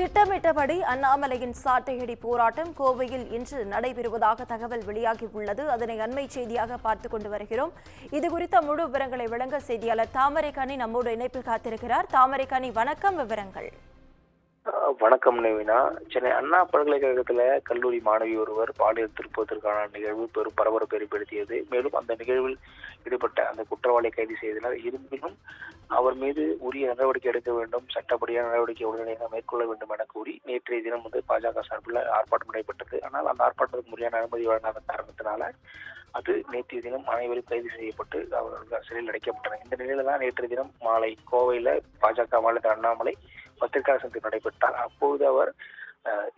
திட்டமிட்டபடி அண்ணாமலையின் சாட்டையடி போராட்டம் கோவையில் இன்று நடைபெறுவதாக தகவல் வெளியாகியுள்ளது. அதனை அண்மை செய்தியாக பார்த்துக் கொண்டு வருகிறோம். இதுகுறித்த முழு விவரங்களை வழங்க செய்தியாளர் தாமரைக்கனி நம்மோடு இணைப்பில் காத்திருக்கிறார். தாமரைக்கனி, வணக்கம். விவரங்கள். வணக்கம் நவீனா. சென்னை அண்ணா பல்கலைக்கழகத்துல கல்லூரி மாணவி ஒருவர் பாலியல் திருப்பதற்கான நிகழ்வு பெரும் பரபரப்பை ஏற்படுத்தியது. மேலும் அந்த நிகழ்வில் ஈடுபட்ட அந்த குற்றவாளியை கைது செய்தனர். இருப்பினும் அவர் மீது உரிய நடவடிக்கை எடுக்க வேண்டும், சட்டப்படியான நடவடிக்கை உடனடியாக மேற்கொள்ள வேண்டும் என கூறி நேற்றைய தினம் பாஜக சார்பில் ஆர்ப்பாட்டம் நடைபெற்றது. ஆனால் அந்த ஆர்ப்பாட்டத்துக்கு முறையான அனுமதி வழங்காத காரணத்தினால அது நேற்றைய தினம் அனைவரும் கைது செய்யப்பட்டு அவர்கள் சிறையில் அடைக்கப்பட்டனர். இந்த நிலையில தான் நேற்றைய தினம் மாலை கோவையில பாஜக மாநில அண்ணாமலை பத்திரிகையாளர் சந்திப்பு நடைபெற்றார். அப்போது அவர்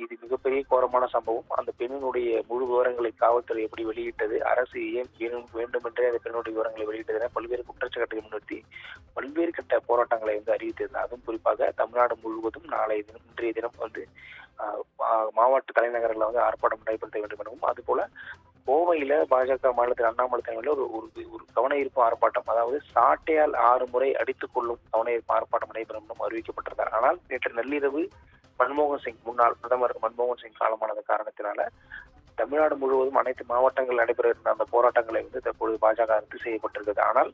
இது மிகப்பெரிய கோரமான சம்பவம், அந்த பெண்ணினுடைய முழு விவரங்களை காவல்துறை எப்படி வெளியிட்டது, அரசு ஏன் வேண்டுமென்றே அந்த பெண்ணுடைய விவரங்களை வெளியிட்டது என பல்வேறு குற்றச்சாட்டுகளை முன்னிறுத்தி பல்வேறு கட்ட போராட்டங்களை அறிவித்தது. அதுவும் குறிப்பாக தமிழ்நாடு முழுவதும் இன்றைய தினம் மாவட்ட தலைநகரில் ஆர்ப்பாட்டம் நடைபெறுத்த வேண்டும் எனவும், அதுபோல கோவையில பாஜக மாநிலத்தில் அண்ணாமலை தலைமையில் ஒரு கவன ஈர்ப்பு ஆர்ப்பாட்டம், அதாவது சாட்டையால் 6 முறை அடித்துக் கொள்ளும் கவன ஈர்ப்பு ஆர்ப்பாட்டம் நடைபெறும் என்றும் அறிவிக்கப்பட்டிருந்தார். ஆனால் நேற்று நள்ளிரவு மன்மோகன் சிங், முன்னாள் பிரதமர் மன்மோகன் சிங் காலமானது காரணத்தினால தமிழ்நாடு முழுவதும் அனைத்து மாவட்டங்கள் நடைபெற இருந்த அந்த போராட்டங்களை தற்போது பாஜக ரத்து செய்யப்பட்டிருக்கிறது. ஆனால்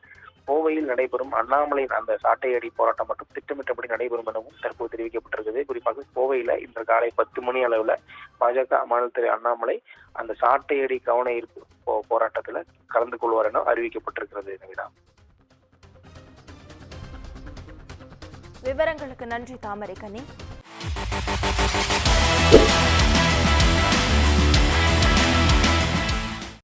கோவையில் நடைபெறும் அண்ணாமலையின் அந்த சாட்டையடி போராட்டம் மட்டும் திட்டமிட்டபடி நடைபெறும் எனவும் தற்போது தெரிவிக்கப்பட்டிருக்கிறது. குறிப்பாக கோவையில இன்று காலை 10 மணி அளவுல பாஜக மாநில அண்ணாமலை அந்த சாட்டையடி கவன ஈர்ப்பு போராட்டத்துல கலந்து கொள்வார் என அறிவிக்கப்பட்டிருக்கிறது. விவரங்களுக்கு நன்றி தாமரைக்கனி.